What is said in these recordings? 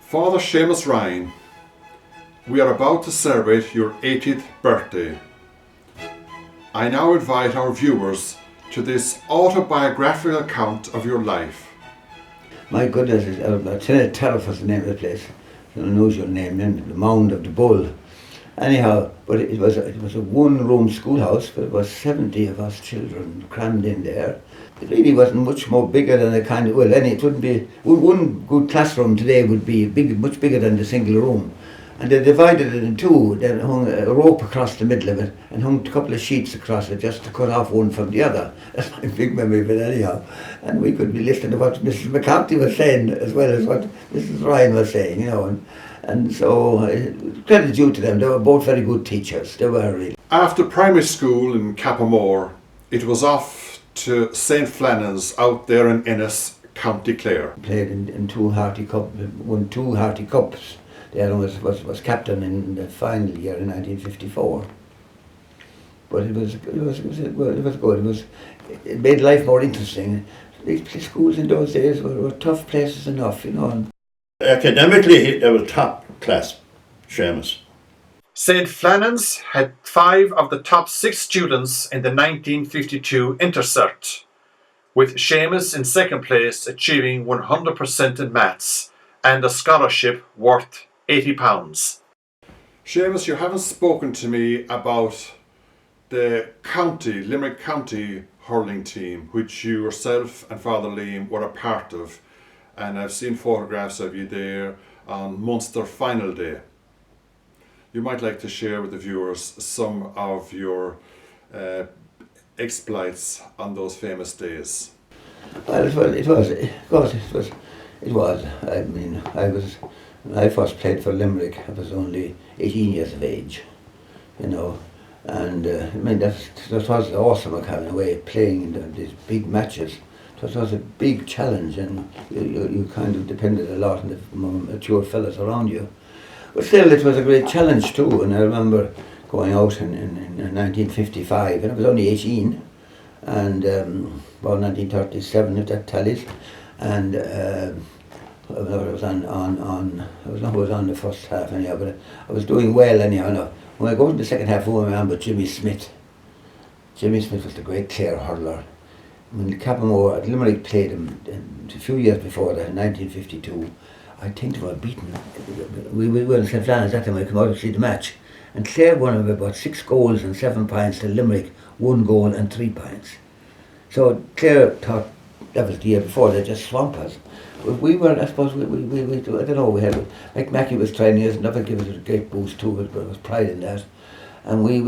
Father Seamus Ryan, we are about to celebrate your 80th birthday. I now invite our viewers to this autobiographical account of your life. My goodness, Terrace was the name of the place. It's an unusual name, the Mound of the Bull. Anyhow, but it was a one-room schoolhouse, but it was 70 of us children crammed in there. It really wasn't much more bigger than a kind of, it wouldn't be, one good classroom today would be much bigger than the single room. And they divided it in two, then hung a rope across the middle of it and hung a couple of sheets across it just to cut off one from the other. That's my big memory of it anyhow. And we could be listening to what Mrs. McCarthy was saying as well as what Mrs. Ryan was saying, And so, credit due to them, they were both very good teachers, they were really. After primary school in Cappamore, it was off to St. Flannan's out there in Ennis, County Clare. Played in two Harty Cup, won two Harty Cups. The other was captain in the final year in 1954. But it was good. It made life more interesting. These schools in those days were tough places enough, Academically, they were top class, Seamus. St. Flannan's had 5 of the top 6 students in the 1952 intercert, with Seamus in second place achieving 100% in maths and a scholarship worth £80. Seamus, you haven't spoken to me about the Limerick County hurling team, which you yourself and Father Liam were a part of, and I've seen photographs of you there on Munster final day. You might like to share with the viewers some of your exploits on those famous days. Well, it was. I mean, when I first played for Limerick, I was only 18 years of age, and that was awesome kind of way of playing in these big matches. It was a big challenge, and you kind of depended a lot on the mature fellas around you. But still, it was a great challenge too, and I remember going out in 1955, and I was only 18, and 1937 if that tallies, and I was on the first half anyhow, but I was doing well anyhow. No. When I go to the second half, I remember Jimmy Smith. Jimmy Smith was the great Clare hurler. When Cappamore, Limerick played him a few years before that, in 1952, I think they were beaten. We were in St. Flannan's that time. I come out to see the match, and Clare won about 6 goals and 7 points to Limerick 1 goal and 3 points. So Clare thought that was the year before, they just swamped us. But we were, I suppose, I don't know, we had, like Mackie was trying us, never give us a great boost to it, but there was pride in that. And I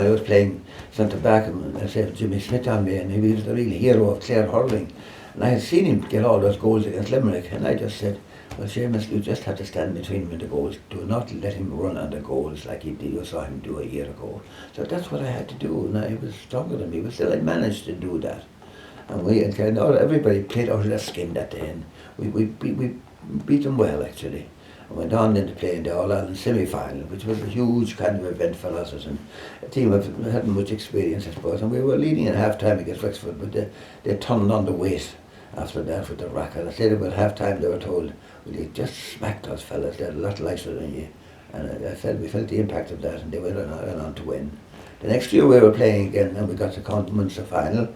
was playing centre back, and I said Jimmy Smith on me, and he was the real hero of Clare hurling. And I had seen him get all those goals against Limerick, and I just said, well, Seamus, you just have to stand between him and the goals. Do not let him run on the goals like you saw him do a year ago. So that's what I had to do, and I was stronger than me, but still I managed to do that. And everybody played out of their skin that day, and we beat them well, actually. I went on into playing the All-Ireland semi-final, which was a huge kind of event for us, and a team that hadn't much experience, I suppose, and we were leading at half-time against Wexford, but they turned on the weight after that with the racket. I said about half-time they were told, well, you just smacked those fellas, they're a lot lighter than you, and we felt the impact of that, and they went on to win. The next year we were playing again, and we got to County Munster final,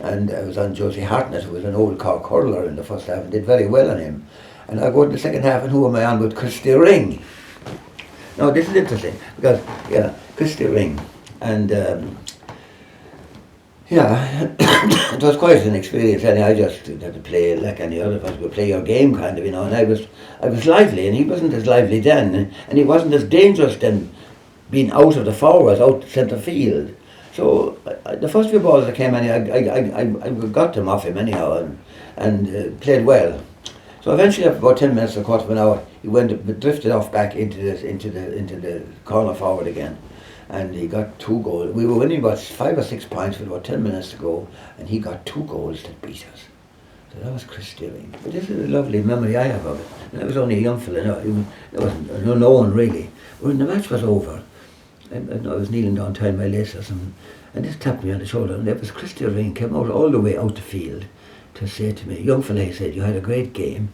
and I was on Josie Hartnett, who was an old Cork hurler in the first half, and did very well on him. And I go to the second half, and who am I on with? Christy Ring. Now this is interesting, because, Christy Ring. And, it was quite an experience. And I just had to play like any other of us would play your game, kind of, and I was lively, and he wasn't as lively then, and he wasn't as dangerous then, being out of the forwards, out centre field. So the first few balls that came in, I got them off him anyhow, and played well. So eventually, after about 10 minutes, a quarter of an hour, he drifted off back into the corner forward again, and he got 2 goals. We were winning about 5 or 6 points with about 10 minutes to go, and he got 2 goals to beat us. So that was Chris Stirling. But this is a lovely memory I have of it. And I was only a young fella, there wasn't no one really. When the match was over, I was kneeling down tying my laces, and this tapped me on the shoulder, and there was Chris Stirling came out all the way out the field to say to me, young fella, he said, you had a great game.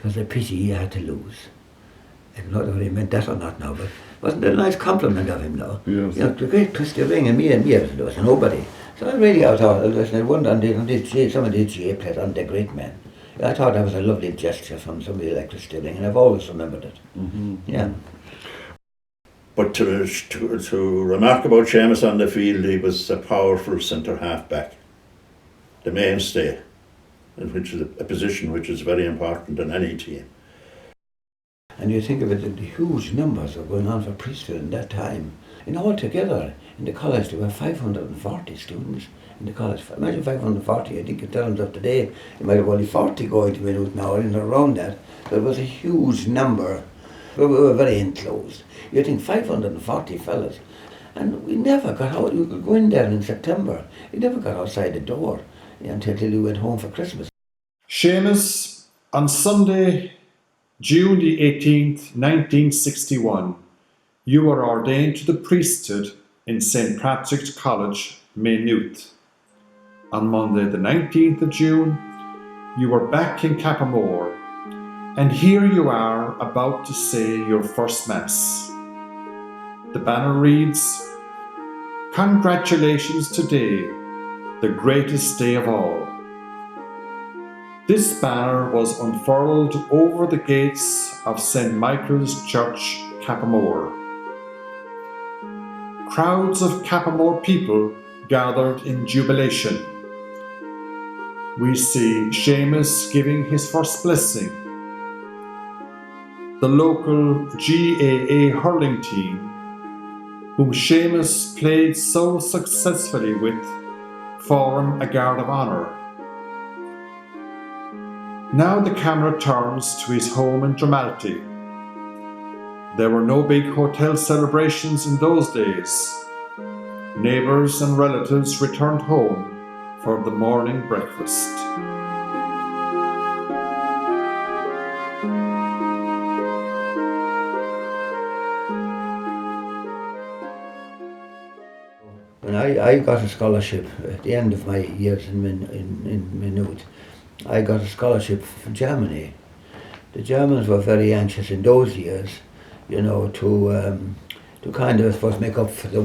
it was a pity he had to lose. I don't know whether he meant that or not now, but wasn't it a nice compliment of him now? Yes. You know, the great Christy Ring and me there was nobody. So I thought, listen, I wonder on some of the GA players on the great men. I thought that was a lovely gesture from somebody like Christy Ring, and I've always remembered it. Mm-hmm. Yeah. But to remark about Seamus on the field, he was a powerful centre half back, the mainstay, which is a position which is very important in any team. And you think of it, the huge numbers were going on for Priestfield in that time. And altogether, in the college, there were 540 students in the college. Imagine 540, I think in terms of today, you might have only 40 going to Maynooth now, and around that. So it was a huge number. We were very enclosed. You think 540 fellas. And we never got out. You could go in there in September. You never got outside the door until you went home for Christmas. Seamus, on Sunday, June the 18th, 1961, you were ordained to the priesthood in St. Patrick's College, Maynooth. On Monday the 19th of June, you were back in Cappamore, and here you are about to say your first Mass. The banner reads, "Congratulations today, the greatest day of all." This banner was unfurled over the gates of St. Michael's Church, Cappamore. Crowds of Cappamore people gathered in jubilation. We see Seamus giving his first blessing. The local GAA hurling team, whom Seamus played so successfully with, form a guard of honour. Now the camera turns to his home in Dromalty. There were no big hotel celebrations in those days. Neighbours and relatives returned home for the morning breakfast. When I got a scholarship at the end of my years in Maynooth, I got a scholarship from Germany. The Germans were very anxious in those years, you know, to kind of, I suppose, make up for the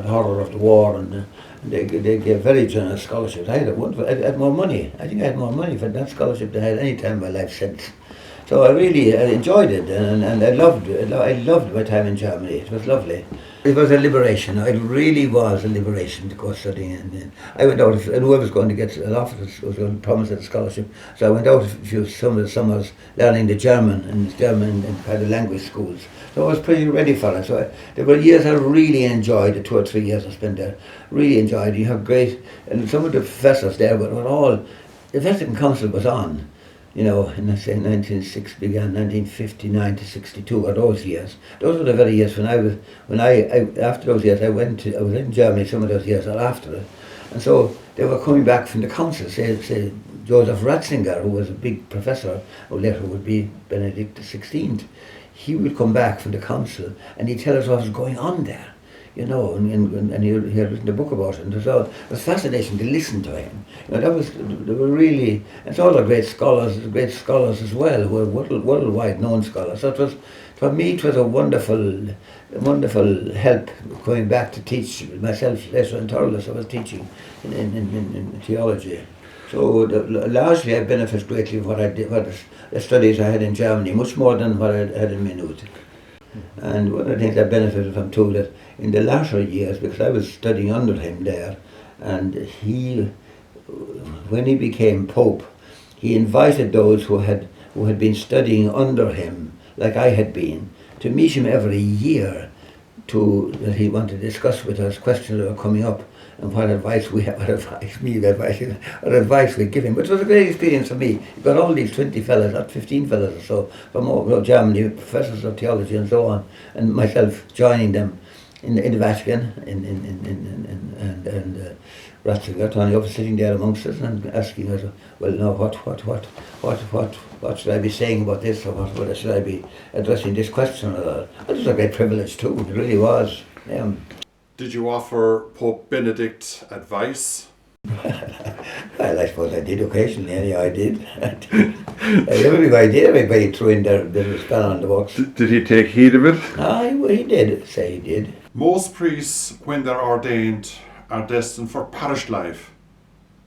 horror of the war, and they gave very generous scholarships. I had more money. I think I had more money for that scholarship than I had any time in my life since. So I really enjoyed it, and I loved my time in Germany. It was lovely. It was a liberation. It really was a liberation to go studying. And I went out, I knew I was going to get an offer, was going to promise a scholarship. So I went out some of the summers learning the German and kind of language schools. So I was pretty ready for it. So there were years I really enjoyed, the 2 or 3 years I spent there. Really enjoyed. You have great, and some of the professors there were all, the Vatican Council was on. You know, in I say 1960 began 1959 to 62, or those years. Those were the very years when after those years I was in Germany some of those years or after it. And so they were coming back from the council, say Joseph Ratzinger, who was a big professor, who later would be Benedict XVI. He would come back from the council and he'd tell us what was going on there. You know, and he had written a book about it, and it was fascinating to listen to him. You know, they were really, and it's all the great scholars as well, who were worldwide known scholars. So for me it was a wonderful help going back to teach myself later in Thurles. I was teaching in theology. So largely I benefited greatly from the studies I had in Germany, much more than what I had in Maynooth. And one of the things I benefited from too, that in the latter years, because I was studying under him there, and when he became Pope, he invited those who had been studying under him, like I had been, to meet him every year, that he wanted to discuss with us questions that were coming up, and what advice we give him. But it was a great experience for me. You got all these 20 fellas, not 15 fellas or so, from all Germany, professors of theology and so on, and myself joining them in the Vatican, and Ratzinger turning up, sitting there amongst us and asking us, well, now what should I be saying about this, or what should I be addressing this question? It was a great privilege too. It really was. Did you offer Pope Benedict advice? Well, I suppose I did occasionally, anyhow, I did. Everybody threw in their spell on the box. Did he take heed of it? He did, say he did. Most priests, when they're ordained, are destined for parish life.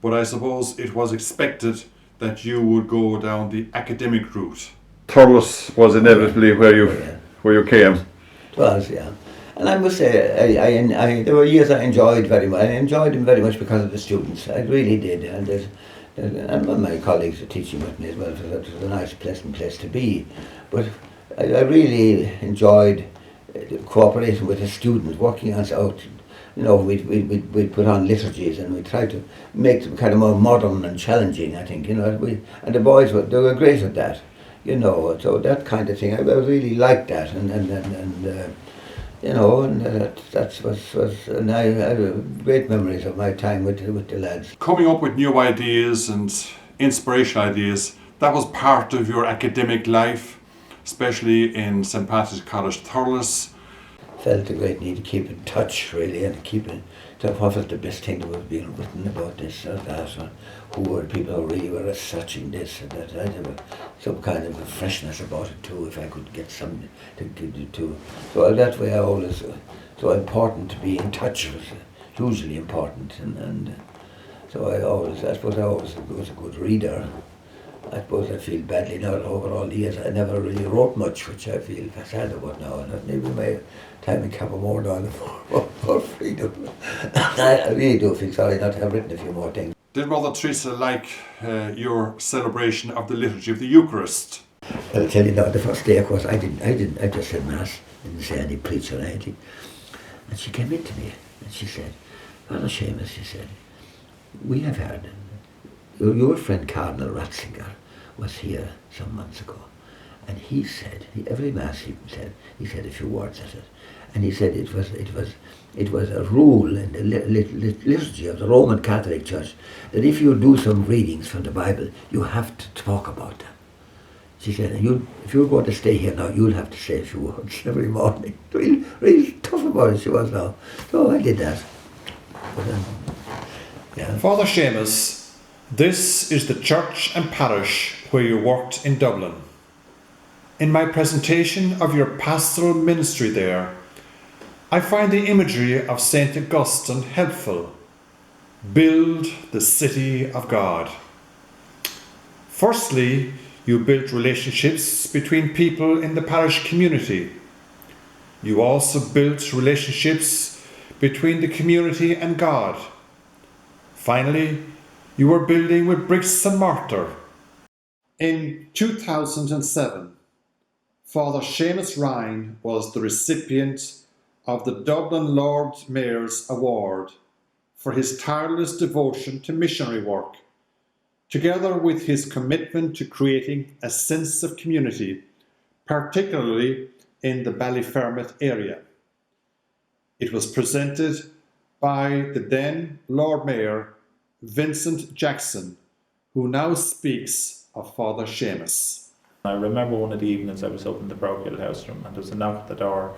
But I suppose it was expected that you would go down the academic route. Thurles was inevitably where you came. It was, yeah. And I must say, I there were years I enjoyed very much. I enjoyed them very much because of the students. I really did. And my colleagues were teaching with me as well. It was a nice, pleasant place to be. But I really enjoyed cooperating with the students, working us out. You know, we'd put on liturgies and we tried to make them kind of more modern and challenging, I think. You know, and the boys they were great at that. You know, so that kind of thing, I really liked that. You know, and that was and I had great memories of my time with the lads. Coming up with new ideas and inspirational ideas, that was part of your academic life, especially in St. Patrick's College, Thurles. Felt a great need to keep in touch, really, and to what was the best thing that was being written about this or that, or who were the people who really were researching this and that. I'd have some kind of a freshness about it too, if I could get something to. So that way I always, so important to be in touch was hugely important, and so I suppose I always was a good reader. I suppose I feel badly now that over all the years I never really wrote much, which I feel sad about now, and maybe my time in Cappamore now for freedom. I really do feel sorry not to have written a few more things. Did Mother Teresa like your celebration of the liturgy of the Eucharist? I'll tell you now, the first day, of course, I just said Mass, didn't say any preacher or anything. And she came in to me and she said, Father Seamus, she said, we have heard, your friend Cardinal Ratzinger was here some months ago, and he said, every Mass he said a few words at it, and he said it was a rule in the liturgy of the Roman Catholic Church that if you do some readings from the Bible, you have to talk about them. She said, if you're going to stay here now, you'll have to say a few words every morning. Really tough about it she was now. So I did that. But, yeah. Father Seamus, this is the church and parish where you worked in Dublin. In my presentation of your pastoral ministry there, I find the imagery of St. Augustine helpful. Build the city of God. Firstly, you built relationships between people in the parish community. You also built relationships between the community and God. Finally, you were building with bricks and mortar. In 2007, Fr Seamus Ryan was the recipient of the Dublin Lord Mayor's Award for his tireless devotion to missionary work, together with his commitment to creating a sense of community, particularly in the Ballyfermot area. It was presented by the then Lord Mayor, Vincent Jackson, who now speaks of Father Seamus. I remember one of the evenings I was up in the parochial house room and there was a knock at the door,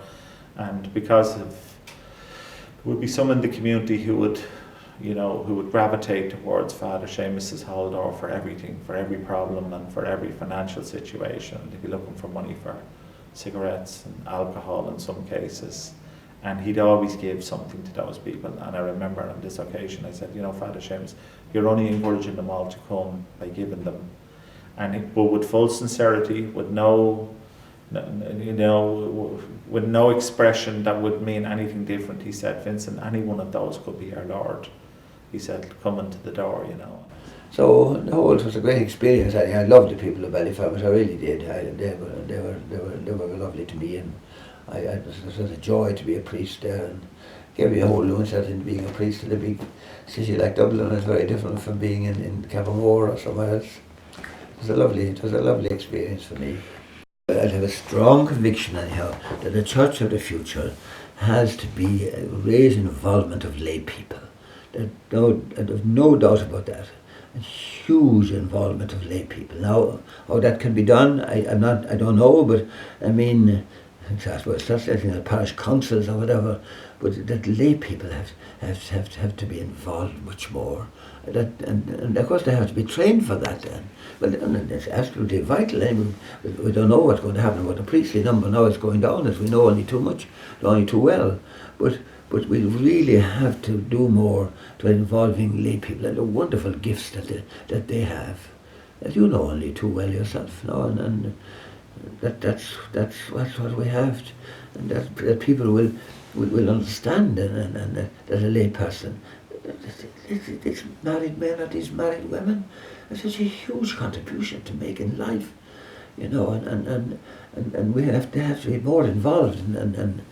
and because of there would be some in the community who would gravitate towards Father Seamus's hall door for everything, for every problem and for every financial situation. They'd be looking for money for cigarettes and alcohol in some cases, and he'd always give something to those people. And I remember on this occasion I said, Father Seamus, you're only encouraging them all to come by giving them, but with full sincerity, with no expression that would mean anything different. He said, Vincent, any one of those could be our Lord. He said, come into the door, So the whole, it was a great experience. I loved the people of Ballyfermot, I really did. They were lovely to me, and it was a joy to be a priest there, and gave me a whole new insight into being a priest in a big city like Dublin. It's very different from being in Cappamore or somewhere else. It was a lovely experience for me. I have a strong conviction anyhow that the church of the future has to be a raised involvement of lay people. There's no doubt about that. A huge involvement of lay people. Now, how that can be done, I don't know, but I mean, well, it's not anything like parish councils or whatever, but that lay people have to be involved much more. And of course they have to be trained for that then. Well, and it's absolutely vital. And we don't know what's going to happen, but the priestly number now is going down, as we know only too much, only too well. But we really have to do more to involving lay people and the wonderful gifts that they have, that you know only too well yourself. No? And that's what we have, and that people will understand, and that a lay person, these married men or these married women, it's such a huge contribution to make in life, you know, and we have to be more involved, and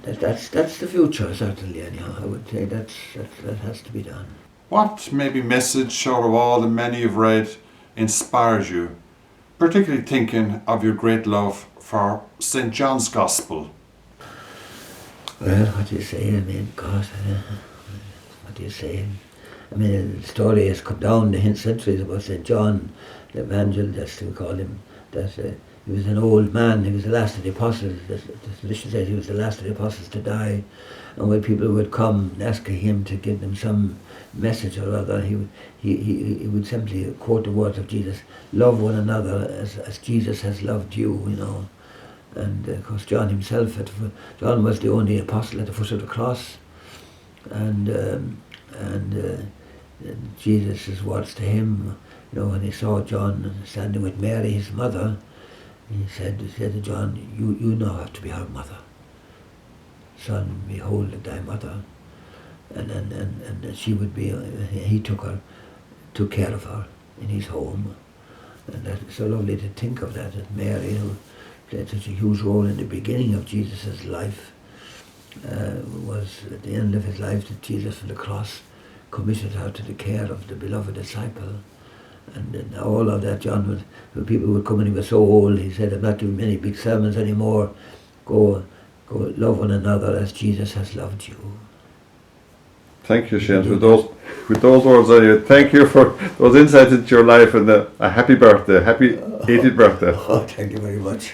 that's the future, certainly. Anyhow, I would say that has to be done. What maybe message out of all the many you've read inspires you, particularly thinking of your great love for St. John's Gospel? Well, what do you say? I mean, God, what do you say? I mean, the story has come down the centuries about St. John, the evangelist, we call him, that he was an old man, he was the last of the apostles, the tradition says he was the last of the apostles to die, and when people would come asking him to give them some message or other, he would simply quote the words of Jesus, love one another as Jesus has loved you, you know. And of course John himself, John was the only apostle at the foot of the cross, and Jesus' words to him, you know, when he saw John standing with Mary, his mother, he said to John, you now have to be her mother. Son, behold thy mother. And she would be, he took care of her in his home. And that's so lovely to think of that Mary, who played such a huge role in the beginning of Jesus' life, was at the end of his life that Jesus from the cross committed her to the care of the beloved disciple. And all of that, John, when people would come and he was so old, he said, I'm not doing many big sermons anymore. Go love one another as Jesus has loved you. Thank you, Seamus, with those words. Thank you for those insights into your life, and a happy birthday, happy 80th birthday. Oh, thank you very much.